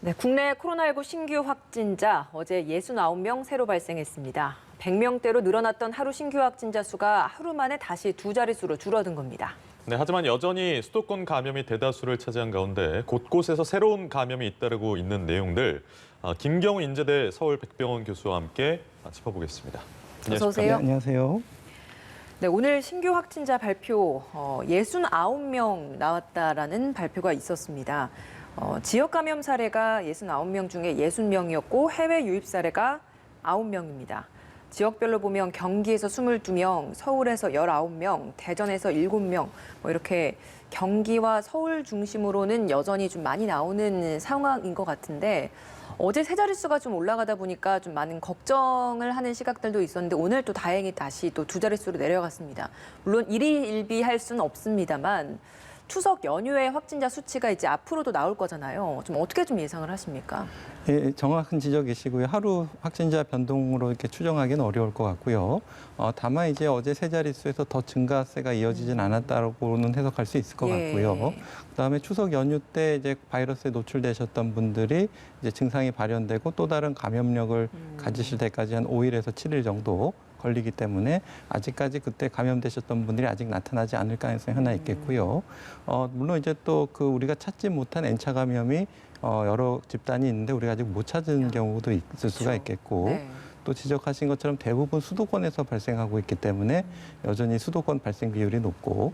네, 국내 코로나19 신규 확진자 어제 69명 새로 발생했습니다. 100명대로 늘어났던 하루 신규 확진자 수가 하루 만에 다시 두 자릿수로 줄어든 겁니다. 네, 하지만 여전히 수도권 감염이 대다수를 차지한 가운데 곳곳에서 새로운 감염이 잇따르고 있는 내용들, 김경우 인제대 서울백병원 교수와 함께 짚어보겠습니다. 어서 오세요. 네, 안녕하세요. 네, 오늘 신규 확진자 발표 69명 나왔다라는 발표가 있었습니다. 지역 감염 사례가 69명 중에 60명이었고 해외 유입 사례가 9명입니다. 지역별로 보면 경기에서 22명, 서울에서 19명, 대전에서 7명, 이렇게 경기와 서울 중심으로는 여전히 좀 많이 나오는 상황인 것 같은데 어제 세 자릿수가 좀 올라가다 보니까 좀 많은 걱정을 하는 시각들도 있었는데 오늘 또 다행히 다시 또 두 자릿수로 내려갔습니다. 물론 일희일비할 수는 없습니다만 추석 연휴에 확진자 수치가 이제 앞으로도 나올 거잖아요. 좀 어떻게 좀 예상을 하십니까? 예, 정확한 지적이시고요. 하루 확진자 변동으로 이렇게 추정하기는 어려울 것 같고요. 다만 이제 어제 세 자릿수에서 더 증가세가 이어지진 않았다고는 해석할 수 있을 것 같고요. 그다음에 추석 연휴 때 이제 바이러스에 노출되셨던 분들이 이제 증상이 발현되고 또 다른 감염력을 가지실 때까지 한 5일에서 7일 정도 걸리기 때문에 아직까지 그때 감염되셨던 분들이 아직 나타나지 않을 가능성이 하나 있겠고요. 물론 이제 또 그 우리가 찾지 못한 N차 감염이 여러 집단이 있는데 우리가 아직 못 찾은 경우도 있을 수가 있겠고 네. 또 지적하신 것처럼 대부분 수도권에서 발생하고 있기 때문에 여전히 수도권 발생 비율이 높고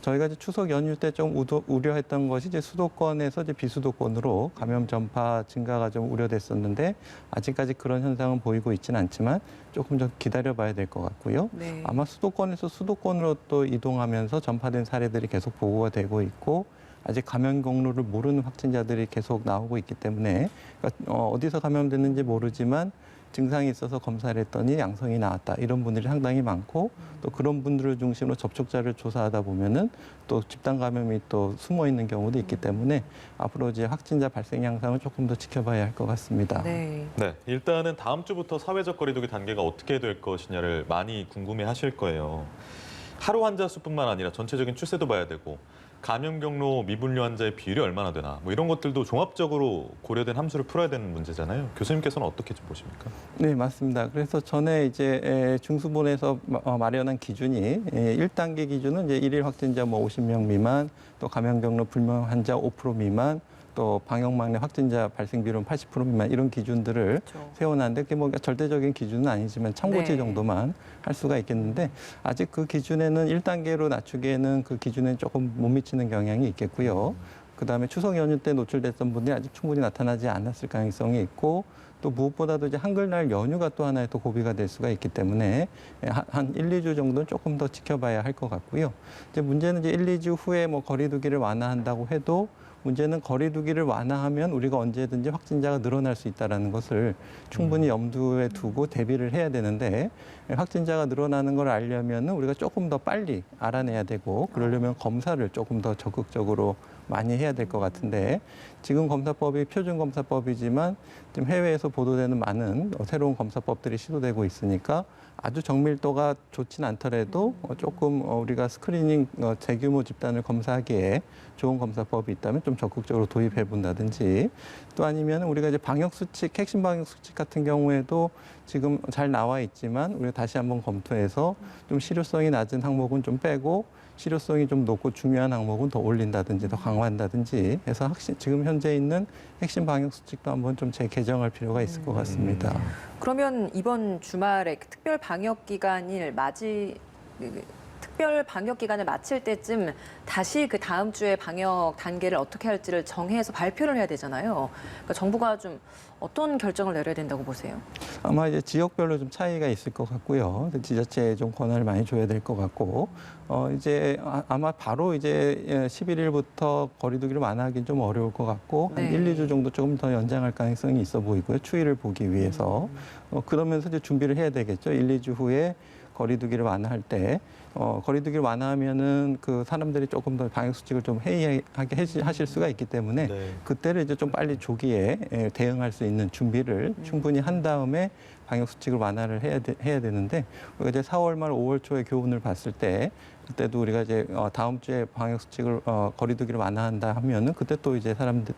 저희가 이제 추석 연휴 때 좀 우려했던 것이 이제 수도권에서 이제 비수도권으로 감염 전파 증가가 좀 우려됐었는데 아직까지 그런 현상은 보이고 있지는 않지만 조금 더 기다려봐야 될 것 같고요. 네. 아마 수도권에서 수도권으로 또 이동하면서 전파된 사례들이 계속 보고가 되고 있고 아직 감염 경로를 모르는 확진자들이 계속 나오고 있기 때문에 그러니까 어디서 감염됐는지 모르지만 증상이 있어서 검사를 했더니 양성이 나왔다. 이런 분들이 상당히 많고 또 그런 분들을 중심으로 접촉자를 조사하다 보면은 또 집단 감염이 또 숨어 있는 경우도 있기 때문에 앞으로 이제 확진자 발생 양상을 조금 더 지켜봐야 할 것 같습니다. 네. 네, 일단은 다음 주부터 사회적 거리두기 단계가 어떻게 될 것이냐를 많이 궁금해하실 거예요. 하루 환자 수뿐만 아니라 전체적인 추세도 봐야 되고 감염 경로 미분류 환자의 비율이 얼마나 되나 이런 것들도 종합적으로 고려된 함수를 풀어야 되는 문제잖아요. 교수님께서는 어떻게 좀 보십니까? 네, 맞습니다. 그래서 전에 이제 중수본에서 마련한 기준이 1단계 기준은 이제 일일 확진자 50명 미만, 또 감염 경로 불명 환자 5% 미만, 또 방역망래 확진자 발생 비율은 80% 미만 이런 기준들을 그렇죠. 세워놨는데 그게 뭐 절대적인 기준은 아니지만 참고치 네. 정도만 할 수가 있겠는데 아직 그 기준에는 1단계로 낮추기에는 그 기준에 조금 못 미치는 경향이 있겠고요. 그다음에 추석 연휴 때 노출됐던 분들이 아직 충분히 나타나지 않았을 가능성이 있고 또 무엇보다도 이제 한글날 연휴가 또 하나의 또 고비가 될 수가 있기 때문에 한 1, 2주 정도는 조금 더 지켜봐야 할 것 같고요. 이제 문제는 이제 1, 2주 후에 뭐 거리두기를 완화한다고 해도 문제는 거리두기를 완화하면 우리가 언제든지 확진자가 늘어날 수 있다는 것을 충분히 염두에 두고 대비를 해야 되는데 확진자가 늘어나는 걸 알려면 우리가 조금 더 빨리 알아내야 되고 그러려면 검사를 조금 더 적극적으로 많이 해야 될 것 같은데 지금 검사법이 표준검사법이지만 지금 해외에서 보도되는 많은 새로운 검사법들이 시도되고 있으니까 아주 정밀도가 좋진 않더라도 조금 우리가 스크리닝 대규모 집단을 검사하기에 좋은 검사법이 있다면 좀 적극적으로 도입해 본다든지 또 아니면 우리가 이제 방역수칙, 핵심 방역수칙 같은 경우에도 지금 잘 나와 있지만 우리가 다시 한번 검토해서 좀 실효성이 낮은 항목은 좀 빼고 실효성이 좀 높고 중요한 항목은 더 올린다든지 더 강화한다든지 해서 지금 현재 있는 핵심 방역수칙도 한번 좀 재개정할 필요가 있을 것 같습니다. 그러면 이번 주말에 특별 방역 기간을 마칠 때쯤 다시 그 다음 주에 방역 단계를 어떻게 할지를 정해서 발표를 해야 되잖아요. 그러니까 정부가 좀 어떤 결정을 내려야 된다고 보세요? 아마 이제 지역별로 좀 차이가 있을 것 같고요. 지자체에 좀 권한을 많이 줘야 될 것 같고, 이제 아마 바로 이제 11일부터 거리두기를 완화하기는 좀 어려울 것 같고, 네. 한 1, 2주 정도 조금 더 연장할 가능성이 있어 보이고요. 추이를 보기 위해서. 그러면서 이제 준비를 해야 되겠죠. 1, 2주 후에 거리두기를 완화할 때 거리두기를 완화하면은 그 사람들이 조금 더 방역 수칙을 좀 해이하게 하실 수가 있기 때문에 네. 그때를 이제 좀 빨리 조기에 대응할 수 있는 준비를 충분히 한 다음에 방역 수칙을 완화를 해야 되는데 우리가 이제 4월 말 5월 초에 교훈을 봤을 때 그때도 우리가 이제 다음 주에 방역 수칙을 거리두기를 완화한다 하면은 그때 또 이제 사람들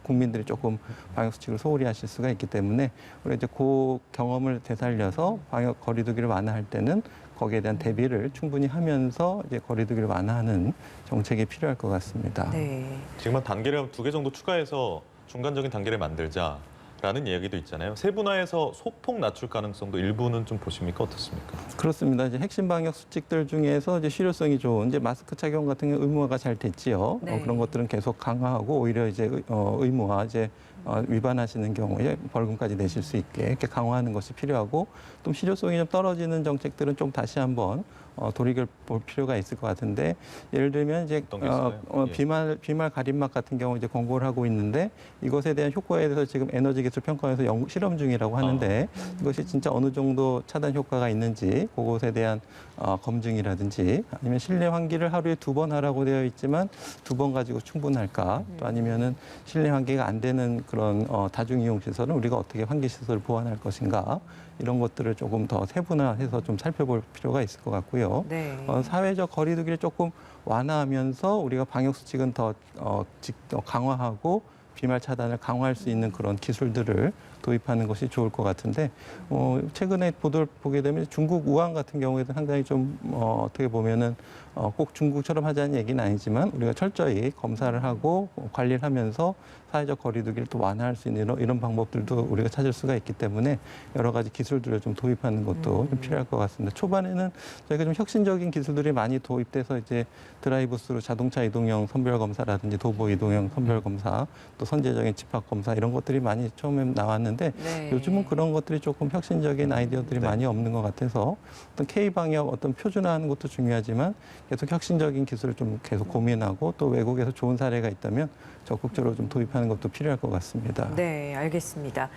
국민들이 조금 방역 수칙을 소홀히 하실 수가 있기 때문에 우리가 이제 그 경험을 되살려서 방역 거리두기를 완화할 때는 거기에 대한 대비를 충분히 하면서 이제 거리두기를 완화하는 정책이 필요할 것 같습니다. 네. 지금은 단계를 2개 정도 추가해서 중간적인 단계를 만들자라는 이야기도 있잖아요. 세분화해서 소폭 낮출 가능성도 일부는 좀 보십니까? 어떻습니까? 그렇습니다. 이제 핵심 방역 수칙들 중에서 이제 실효성이 좋은 이제 마스크 착용 같은 경우 의무화가 잘 됐지요. 네. 그런 것들은 계속 강화하고 오히려 이제 의무화 이제 위반하시는 경우에 벌금까지 내실 수 있게 이렇게 강화하는 것이 필요하고 또 실효성이 좀 떨어지는 정책들은 좀 다시 한번 돌이켜 볼 필요가 있을 것 같은데 예를 들면 이제 어떤 게 있을까요? 비말 가림막 같은 경우 이제 권고를 하고 있는데 이것에 대한 효과에 대해서 지금 에너지 기술 평가에서 실험 중이라고 하는데 이것이 진짜 어느 정도 차단 효과가 있는지 그것에 대한 검증이라든지 아니면 실내 환기를 하루에 2번 하라고 되어 있지만 2번 가지고 충분할까 또 아니면은 실내 환기가 안 되는 그런 다중이용 시설은 우리가 어떻게 환기 시설을 보완할 것인가 이런 것들을 조금 더 세분화해서 좀 살펴볼 필요가 있을 것 같고요. 네. 사회적 거리두기를 조금 완화하면서 우리가 방역 수칙은 더 강화하고 비말 차단을 강화할 수 있는 그런 기술들을 도입하는 것이 좋을 것 같은데 최근에 보도를 보게 되면 중국 우한 같은 경우에도 상당히 좀 어떻게 보면은 꼭 중국처럼 하자는 얘기는 아니지만 우리가 철저히 검사를 하고 관리를 하면서 사회적 거리두기를 또 완화할 수 있는 이런 방법들도 우리가 찾을 수가 있기 때문에 여러 가지 기술들을 좀 도입하는 것도 좀 필요할 것 같습니다. 초반에는 저희가 좀 혁신적인 기술들이 많이 도입돼서 이제 드라이브스루 자동차 이동형 선별 검사라든지 도보 이동형 선별 검사 또 선제적인 집합 검사 이런 것들이 많이 처음에 나왔는데 네. 요즘은 그런 것들이 조금 혁신적인 아이디어들이 네. 많이 없는 것 같아서 어떤 K 방역 어떤 표준화하는 것도 중요하지만 계속 혁신적인 기술을 좀 계속 고민하고 또 외국에서 좋은 사례가 있다면 적극적으로 좀 도입하는 것도 필요할 것 같습니다. 네, 알겠습니다.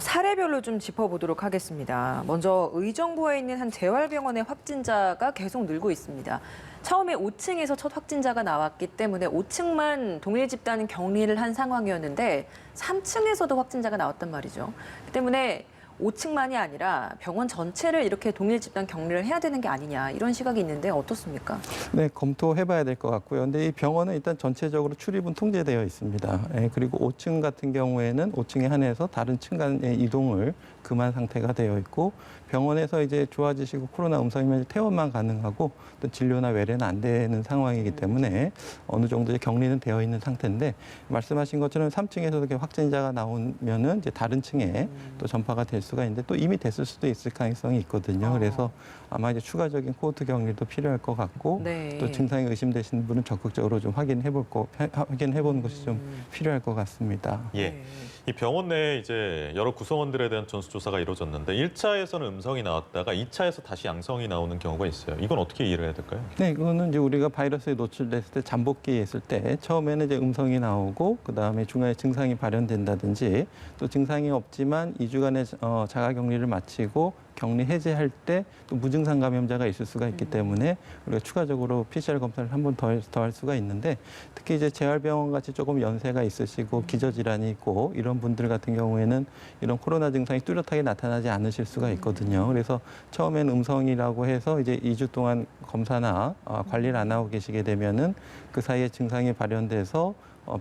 사례별로 좀 짚어보도록 하겠습니다. 먼저 의정부에 있는 한 재활병원의 확진자가 계속 늘고 있습니다. 처음에 5층에서 첫 확진자가 나왔기 때문에 5층만 동일 집단 격리를 한 상황이었는데 3층에서도 확진자가 나왔단 말이죠. 그 때문에 5층만이 아니라 병원 전체를 이렇게 동일 집단 격리를 해야 되는 게 아니냐 이런 시각이 있는데 어떻습니까? 네, 검토해봐야 될 것 같고요. 근데 이 병원은 일단 전체적으로 출입은 통제되어 있습니다. 그리고 5층 같은 경우에는 5층에 한해서 다른 층 간의 이동을 금한 상태가 되어 있고 병원에서 이제 좋아지시고 코로나 음성이면 퇴원만 가능하고 또 진료나 외래는 안 되는 상황이기 때문에 어느 정도의 격리는 되어 있는 상태인데 말씀하신 것처럼 3층에서 이렇게 확진자가 나오면은 이제 다른 층에 또 전파가 될 수가 있는데 또 이미 됐을 수도 있을 가능성이 있거든요. 그래서 아마 이제 추가적인 코호트 격리도 필요할 것 같고 네. 또 증상이 의심되시는 분은 적극적으로 좀 확인해보는 것이 좀 필요할 것 같습니다. 예. 네. 이 병원 내에 이제 여러 구성원들에 대한 전수조사가 이루어졌는데 1차에서는 음성이 나왔다가 2차에서 다시 양성이 나오는 경우가 있어요. 이건 어떻게 이해를 해야 될까요? 네, 이거는 이제 우리가 바이러스에 노출됐을 때 잠복기에 있을 때 처음에는 이제 음성이 나오고 그 다음에 중간에 증상이 발현된다든지 또 증상이 없지만 2주간의 자가격리를 마치고 격리 해제할 때 또 무증상 감염자가 있을 수가 있기 때문에 우리가 추가적으로 PCR 검사를 한 번 더 할 수가 있는데 특히 이제 재활병원 같이 조금 연세가 있으시고 기저질환이 있고 이런 분들 같은 경우에는 이런 코로나 증상이 뚜렷하게 나타나지 않으실 수가 있거든요. 그래서 처음엔 음성이라고 해서 이제 2주 동안 검사나 관리를 안 하고 계시게 되면은 그 사이에 증상이 발현돼서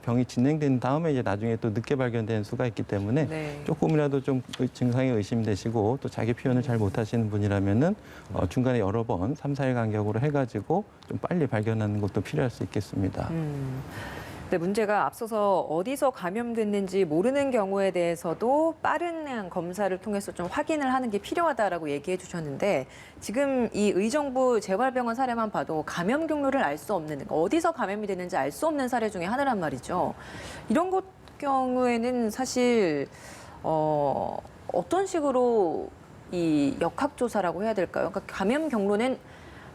병이 진행된 다음에 이제 나중에 또 늦게 발견되는 수가 있기 때문에 네. 조금이라도 좀 증상이 의심되시고 또 자기 표현을 잘 못하시는 분이라면은 중간에 여러 번 3, 4일 간격으로 해가지고 좀 빨리 발견하는 것도 필요할 수 있겠습니다. 근데 문제가 앞서서 어디서 감염됐는지 모르는 경우에 대해서도 빠른 검사를 통해서 좀 확인을 하는 게 필요하다라고 얘기해 주셨는데 지금 이 의정부 재활병원 사례만 봐도 감염 경로를 알 수 없는 어디서 감염이 됐는지 알 수 없는 사례 중에 하나란 말이죠. 이런 것 경우에는 사실 어떤 식으로 이 역학조사라고 해야 될까요? 그러니까 감염 경로는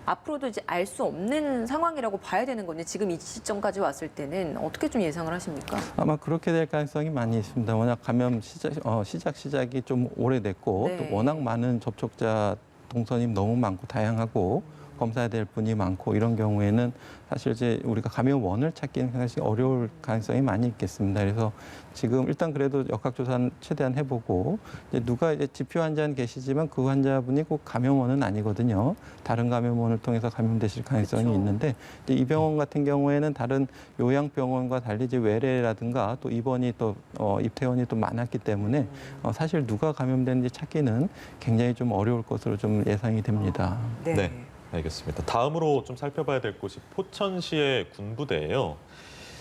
앞으로도 이제 알 수 없는 상황이라고 봐야 되는 건데 지금 이 시점까지 왔을 때는 어떻게 좀 예상을 하십니까? 아마 그렇게 될 가능성이 많이 있습니다. 워낙 감염 시작이 좀 오래됐고 네. 또 워낙 많은 접촉자 동선이 너무 많고 다양하고 검사해야 될 분이 많고 이런 경우에는 사실 이제 우리가 감염원을 찾기는 사실 어려울 가능성이 많이 있겠습니다. 그래서 지금 일단 그래도 역학조사는 최대한 해보고 이제 누가 이제 지표 환자는 계시지만 그 환자분이 꼭 감염원은 아니거든요. 다른 감염원을 통해서 감염되실 가능성이 그렇죠. 있는데 이제 이 병원 같은 경우에는 다른 요양병원과 달리 이제 외래라든가 또 입원이 또 입퇴원이 또 많았기 때문에 사실 누가 감염됐는지 찾기는 굉장히 좀 어려울 것으로 좀 예상이 됩니다. 네. 네. 알겠습니다. 다음으로 좀 살펴봐야 될 곳이 포천시의 군부대예요.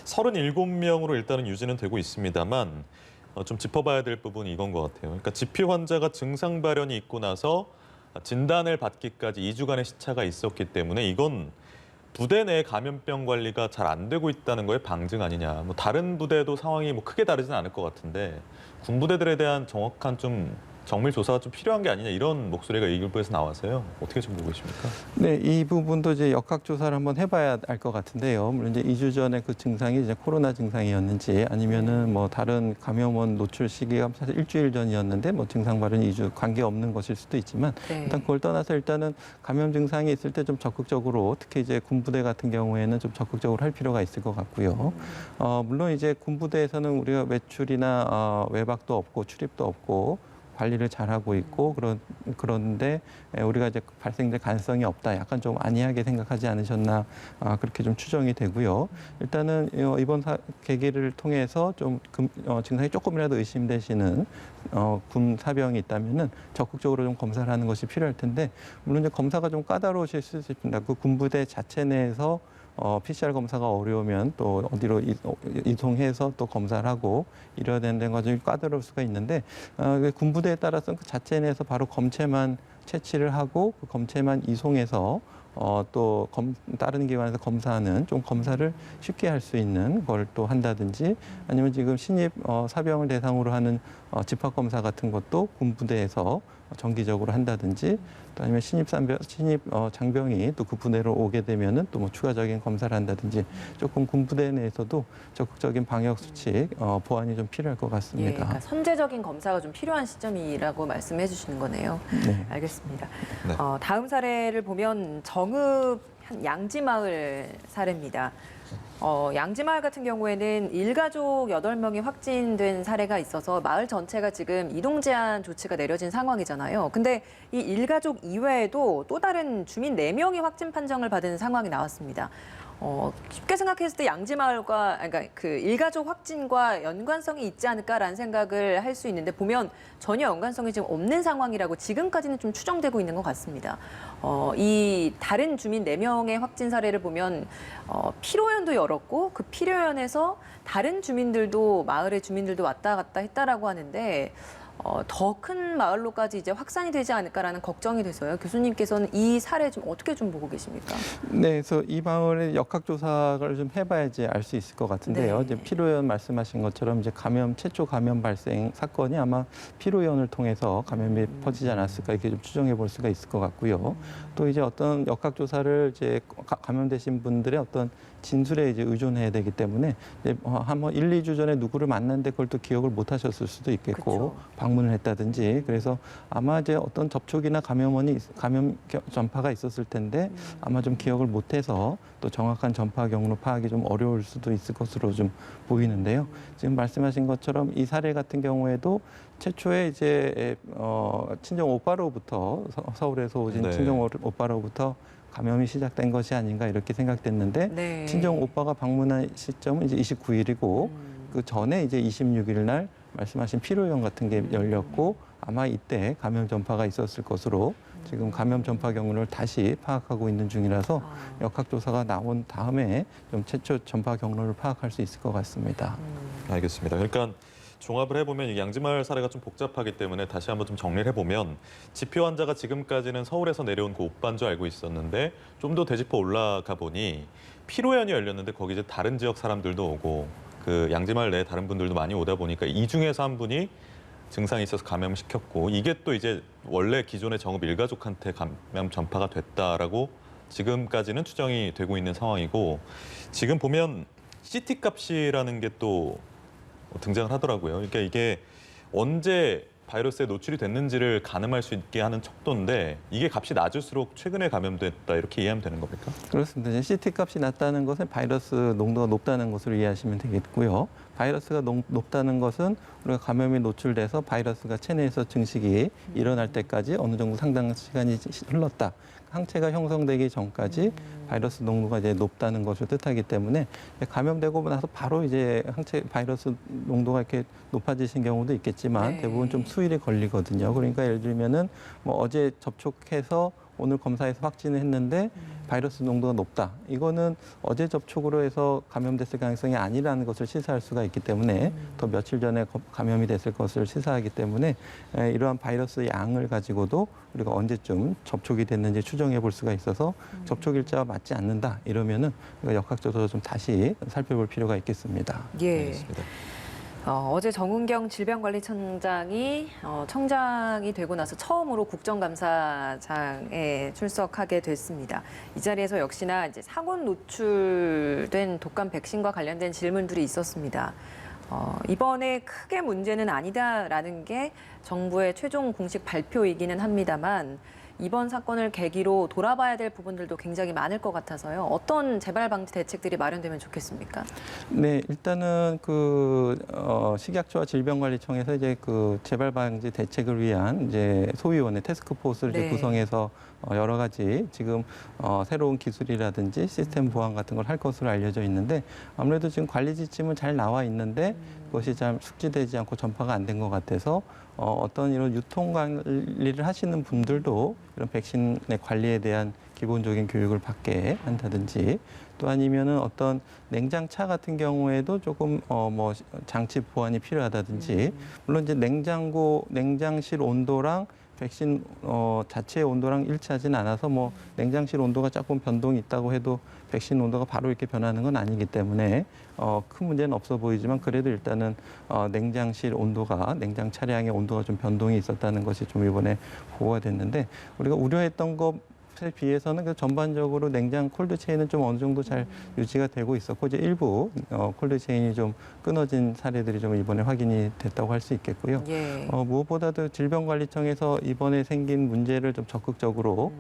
37명으로 일단은 유지는 되고 있습니다만 좀 짚어봐야 될 부분이 이건 것 같아요. 그러니까 지표 환자가 증상 발현이 있고 나서 진단을 받기까지 2주간의 시차가 있었기 때문에 이건 부대 내 감염병 관리가 잘 안 되고 있다는 거의 방증 아니냐. 뭐 다른 부대도 상황이 뭐 크게 다르지는 않을 것 같은데 군부대들에 대한 정확한 좀 정밀 조사가 좀 필요한 게 아니냐 이런 목소리가 일부에서 나와서요. 어떻게 좀 보고 계십니까? 네, 이 부분도 이제 역학조사를 한번 해봐야 알 것 같은데요. 물론 이제 2주 전에 그 증상이 이제 코로나 증상이었는지 아니면은 뭐 다른 감염원 노출 시기가 사실 일주일 전이었는데 뭐 증상 발현이 2주 관계 없는 것일 수도 있지만 네. 일단 그걸 떠나서 일단은 감염 증상이 있을 때 좀 적극적으로 특히 이제 군부대 같은 경우에는 좀 적극적으로 할 필요가 있을 것 같고요. 물론 이제 군부대에서는 우리가 외출이나 외박도 없고 출입도 없고 관리를 잘하고 있고 그런데 우리가 이제 발생될 가능성이 없다. 약간 좀 안이하게 생각하지 않으셨나 그렇게 좀 추정이 되고요. 일단은 이번 계기를 통해서 좀 증상이 조금이라도 의심되시는 군 사병이 있다면은 적극적으로 좀 검사를 하는 것이 필요할 텐데 물론 이제 검사가 좀 까다로우실 수 있습니다. 그 군부대 자체 내에서 PCR 검사가 어려우면 또 어디로 이동해서 또 검사를 하고 이래야 되는 과정이 까다로울 수가 있는데 군부대에 따라서는 그 자체 내에서 바로 검체만 채취를 하고 그 검체만 이송해서 또 다른 기관에서 검사하는 좀 검사를 쉽게 할 수 있는 걸 또 한다든지 아니면 지금 신입 사병을 대상으로 하는 집합 검사 같은 것도 군부대에서 정기적으로 한다든지 또 아니면 신입 장병이 또 그 부대로 오게 되면은 또 뭐 추가적인 검사를 한다든지 조금 군부대 내에서도 적극적인 방역 수칙 보완이 좀 필요할 것 예, 같습니다. 그러니까 선제적인 검사가 좀 필요한 시점이라고 말씀해 주시는 거네요. 네. 알겠습니다. 네. 다음 사례를 보면 정읍 한 양지마을 사례입니다. 양지마을 같은 경우에는 일가족 8명이 확진된 사례가 있어서 마을 전체가 지금 이동 제한 조치가 내려진 상황이잖아요. 근데 이 일가족 이외에도 또 다른 주민 4명이 확진 판정을 받은 상황이 나왔습니다. 쉽게 생각했을 때 양지마을과 그러니까 그 일가족 확진과 연관성이 있지 않을까라는 생각을 할 수 있는데 보면 전혀 연관성이 지금 없는 상황이라고 지금까지는 좀 추정되고 있는 것 같습니다. 이 다른 주민 4명의 확진 사례를 보면 피로연도 열었고 그 피로연에서 다른 주민들도 마을의 주민들도 왔다 갔다 했다라고 하는데 더 큰 마을로까지 이제 확산이 되지 않을까라는 걱정이 돼서요. 교수님께서는 이 사례 좀 어떻게 좀 보고 계십니까? 네, 그래서 이 마을의 역학조사를 좀 해봐야지 알 수 있을 것 같은데요. 네. 이제 피로연 말씀하신 것처럼 이제 최초 감염 발생 사건이 아마 피로연을 통해서 감염이 퍼지지 않았을까 이렇게 좀 추정해 볼 수가 있을 것 같고요. 또 이제 어떤 역학조사를 이제 감염되신 분들의 어떤 진술에 이제 의존해야 되기 때문에 이제 한번 1, 2주 전에 누구를 만났는데 그걸 또 기억을 못 하셨을 수도 있겠고 그쵸. 방문을 했다든지 그래서 아마 이제 어떤 접촉이나 감염 전파가 있었을 텐데 아마 좀 기억을 못 해서 또 정확한 전파 경로 파악이 좀 어려울 수도 있을 것으로 좀 보이는데요. 지금 말씀하신 것처럼 이 사례 같은 경우에도 최초에 이제 친정 오빠로부터 서울에서 오신 네. 친정 오빠로부터 감염이 시작된 것이 아닌가 이렇게 생각됐는데 네. 친정 오빠가 방문한 시점은 이제 29일이고 그 전에 이제 26일 날 말씀하신 피로연 같은 게 열렸고 아마 이때 감염 전파가 있었을 것으로 지금 감염 전파 경로를 다시 파악하고 있는 중이라서 역학조사가 나온 다음에 좀 최초 전파 경로를 파악할 수 있을 것 같습니다. 알겠습니다. 그러니까 종합을 해보면 이 양지마을 사례가 좀 복잡하기 때문에 다시 한번 좀 정리를 해보면 지표 환자가 지금까지는 서울에서 내려온 그 오빠인 줄 알고 있었는데 좀 더 되짚어 올라가 보니 피로연이 열렸는데 거기 이제 다른 지역 사람들도 오고 그 양지마을 내에 다른 분들도 많이 오다 보니까 이 중에서 한 분이 증상이 있어서 감염을 시켰고 이게 또 이제 원래 기존의 정읍 일가족한테 감염 전파가 됐다라고 지금까지는 추정이 되고 있는 상황이고 지금 보면 CT 값이라는 게 또 등장을 하더라고요. 그러니까 이게 언제 바이러스에 노출이 됐는지를 가늠할 수 있게 하는 척도인데 이게 값이 낮을수록 최근에 감염됐다 이렇게 이해하면 되는 겁니까? 그렇습니다. 이제 CT 값이 낮다는 것은 바이러스 농도가 높다는 것으로 이해하시면 되겠고요. 바이러스가 높다는 것은 우리가 감염이 노출돼서 바이러스가 체내에서 증식이 일어날 때까지 어느 정도 상당한 시간이 흘렀다. 항체가 형성되기 전까지 바이러스 농도가 이제 높다는 것을 뜻하기 때문에 감염되고 나서 바로 이제 항체 바이러스 농도가 이렇게 높아지신 경우도 있겠지만 네. 대부분 좀 수일이 걸리거든요. 그러니까 예를 들면은 뭐 어제 접촉해서 오늘 검사해서 확진을 했는데 바이러스 농도가 높다. 이거는 어제 접촉으로 해서 감염됐을 가능성이 아니라는 것을 시사할 수가 있기 때문에 더 며칠 전에 감염이 됐을 것을 시사하기 때문에 이러한 바이러스 양을 가지고도 우리가 언제쯤 접촉이 됐는지 추정해 볼 수가 있어서 접촉 일자와 맞지 않는다. 이러면은 우리가 역학적으로 좀 다시 살펴볼 필요가 있겠습니다. 예. 알겠습니다. 어제 정은경 질병관리청장이 청장이 되고 나서 처음으로 국정감사장에 출석하게 됐습니다. 이 자리에서 역시나 이제 사고 노출된 독감 백신과 관련된 질문들이 있었습니다. 이번에 크게 문제는 아니다라는 게 정부의 최종 공식 발표이기는 합니다만 이번 사건을 계기로 돌아봐야 될 부분들도 굉장히 많을 것 같아서요. 어떤 재발 방지 대책들이 마련되면 좋겠습니까? 네, 일단은 식약처와 질병관리청에서 이제 그 재발 방지 대책을 위한 이제 소위원회 태스크포스를 이제 네. 구성해서 여러 가지 지금 새로운 기술이라든지 시스템 보완 같은 걸 할 것으로 알려져 있는데 아무래도 지금 관리 지침은 잘 나와 있는데 그것이 잘 숙지되지 않고 전파가 안 된 것 같아서 어떤 이런 유통 관리를 하시는 분들도 이런 백신의 관리에 대한 기본적인 교육을 받게 한다든지 또 아니면은 어떤 냉장차 같은 경우에도 조금 뭐 장치 보완이 필요하다든지 물론 이제 냉장실 온도랑 백신 자체의 온도랑 일치하지는 않아서 뭐 냉장실 온도가 조금 변동이 있다고 해도 백신 온도가 바로 이렇게 변하는 건 아니기 때문에 큰 문제는 없어 보이지만 그래도 일단은 냉장실 온도가 냉장 차량의 온도가 좀 변동이 있었다는 것이 좀 이번에 보고가 됐는데 우리가 우려했던 것에 비해서는 전반적으로 냉장 콜드 체인은 좀 어느 정도 잘 유지가 되고 있었고 이제 일부 콜드 체인이 좀 끊어진 사례들이 좀 이번에 확인이 됐다고 할 수 있겠고요. 예. 무엇보다도 질병관리청에서 이번에 생긴 문제를 좀 적극적으로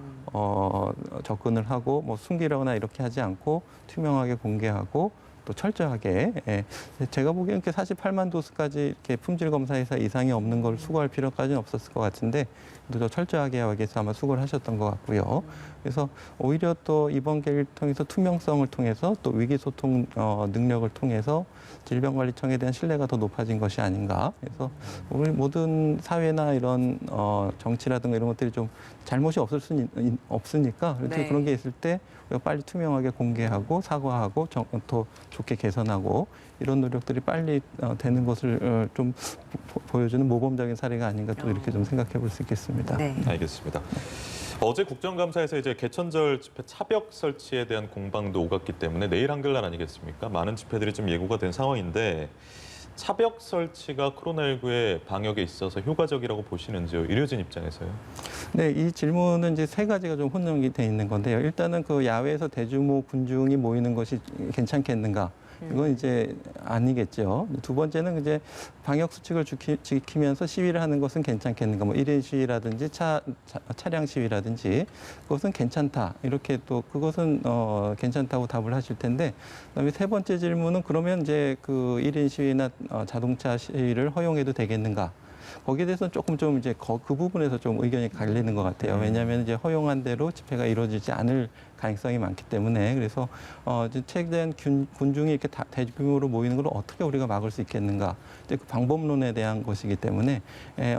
접근을 하고 뭐 숨기거나 이렇게 하지 않고 투명하게 공개하고 또 철저하게 제가 보기에는 48만 도수까지 이렇게 품질 검사에서 이상이 없는 걸 수거할 필요까지는 없었을 것 같은데 더 철저하게 하기 위해서 아마 수거를 하셨던 것 같고요. 그래서 오히려 또 이번 계획을 통해서 투명성을 통해서 또 위기소통 능력을 통해서 질병관리청에 대한 신뢰가 더 높아진 것이 아닌가. 그래서 우리 모든 사회나 이런 정치라든가 이런 것들이 좀 잘못이 없을 수는 없으니까 네. 그런 게 있을 때 우리가 빨리 투명하게 공개하고 사과하고 더 좋게 개선하고 이런 노력들이 빨리 되는 것을 좀 보여주는 모범적인 사례가 아닌가 또 이렇게 좀 생각해 볼 수 있겠습니다. 네. 알겠습니다. 어제 국정감사에서 이제 개천절 집회 차벽 설치에 대한 공방도 오갔기 때문에 내일 한글날 아니겠습니까? 많은 집회들이 좀 예고가 된 상황인데 차벽 설치가 코로나19의 방역에 있어서 효과적이라고 보시는지요? 의료진 입장에서요? 네, 이 질문은 이제 세 가지가 좀 혼용이 돼 있는 건데요. 일단은 그 야외에서 대규모 군중이 모이는 것이 괜찮겠는가? 이건 이제 아니겠죠. 두 번째는 이제 방역 수칙을 지키면서 시위를 하는 것은 괜찮겠는가? 뭐 1인 시위라든지 차량 시위라든지 그것은 괜찮다. 이렇게 또 그것은 괜찮다고 답을 하실 텐데 그다음에 세 번째 질문은 그러면 이제 그 1인 시위나 자동차 시위를 허용해도 되겠는가? 거기에 대해서는 조금 좀 이제 그 부분에서 좀 의견이 갈리는 것 같아요. 왜냐하면 이제 허용한 대로 집회가 이루어지지 않을 가능성이 많기 때문에 그래서 이제 최대한 군중이 이렇게 대규모로 모이는 걸 어떻게 우리가 막을 수 있겠는가 이제 그 방법론에 대한 것이기 때문에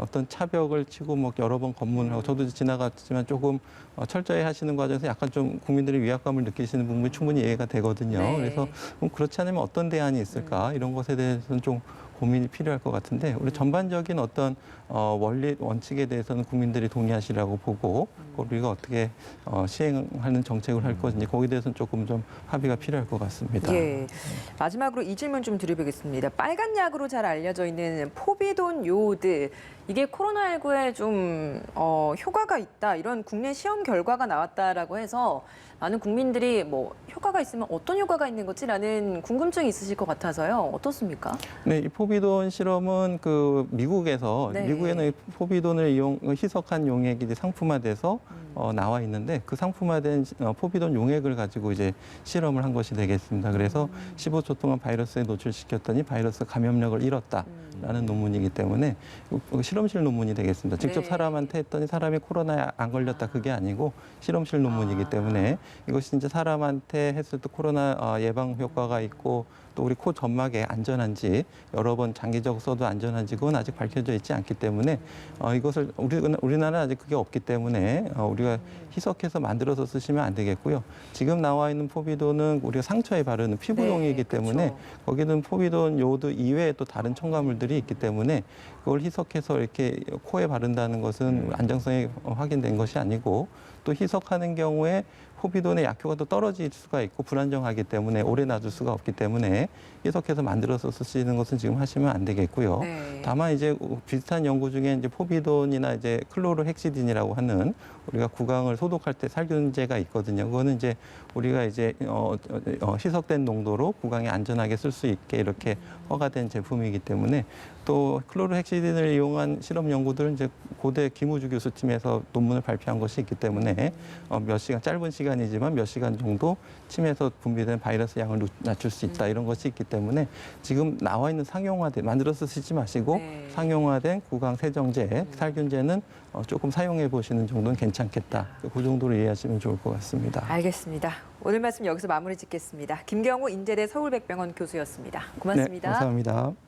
어떤 차벽을 치고 뭐 여러 번 검문을 하고 저도 지나갔지만 조금 철저히 하시는 과정에서 약간 좀 국민들이 위압감을 느끼시는 부분이 충분히 이해가 되거든요. 네. 그래서 그렇지 않으면 어떤 대안이 있을까 이런 것에 대해서는 좀 고민이 필요할 것 같은데 우리 전반적인 어떤 원칙에 대해서는 국민들이 동의하시라고 보고 우리가 어떻게 시행하는 정책을 할 것인지 거기에 대해서는 조금 좀 합의가 필요할 것 같습니다. 예. 마지막으로 이 질문 좀 드려보겠습니다. 빨간 약으로 잘 알려져 있는 포비돈 요오드 이게 코로나19에 좀 효과가 있다 이런 국내 시험 결과가 나왔다라고 해서 많은 국민들이 뭐 효과가 있으면 어떤 효과가 있는 거지라는 궁금증이 있으실 것 같아서요. 어떻습니까? 네, 이 포비돈 실험은 그 미국에서 네. 미국에는 이 포비돈을 희석한 용액이 이제 상품화돼서 나와 있는데 그 상품화된 포비돈 용액을 가지고 이제 실험을 한 것이 되겠습니다. 그래서 15초 동안 바이러스에 노출시켰더니 바이러스 감염력을 잃었다라는 논문이기 때문에 실험실 논문이 되겠습니다. 직접 네. 사람한테 했더니 사람이 코로나에 안 걸렸다 그게 아니고 실험실 논문이기 때문에 이것이 이제 사람한테 했을 때 코로나 예방 효과가 있고 또 우리 코 점막에 안전한지 여러 번 장기적 써도 안전한지 그건 아직 밝혀져 있지 않기 때문에 이것을 우리나라는 아직 그게 없기 때문에 우리가 희석해서 만들어서 쓰시면 안 되겠고요. 지금 나와 있는 포비돈은 우리가 상처에 바르는 피부용이기 때문에 그렇죠. 거기는 포비돈 요오드 이외에 또 다른 첨가물들이 있기 때문에 그걸 희석해서 이렇게 코에 바른다는 것은 안정성이 확인된 것이 아니고 또 희석하는 경우에 포비돈의 약효가 또 떨어질 수가 있고 불안정하기 때문에 오래 놔둘 수가 없기 때문에 희석해서 만들어서 쓰시는 것은 지금 하시면 안 되겠고요. 네. 다만 이제 비슷한 연구 중에 이제 포비돈이나 이제 클로로헥시딘이라고 하는 우리가 구강을 소독할 때 살균제가 있거든요. 그거는 이제 우리가 이제 희석된 농도로 구강에 안전하게 쓸 수 있게 이렇게 허가된 제품이기 때문에 또 클로로헥시딘을 이용한 실험 연구들은 이제 고대 김우주 교수팀에서 논문을 발표한 것이 있기 때문에 몇 시간 짧은 시간이지만 몇 시간 정도 침에서 분비된 바이러스 양을 낮출 수 있다 이런 것이 있기 때문에 지금 나와 있는 상용화된 만들어서 쓰지 마시고 네. 상용화된 구강 세정제 살균제는 조금 사용해 보시는 정도는 괜찮겠다. 그 정도로 이해하시면 좋을 것 같습니다. 알겠습니다. 오늘 말씀 여기서 마무리 짓겠습니다. 김경우 인제대 서울백병원 교수였습니다. 고맙습니다. 네, 감사합니다.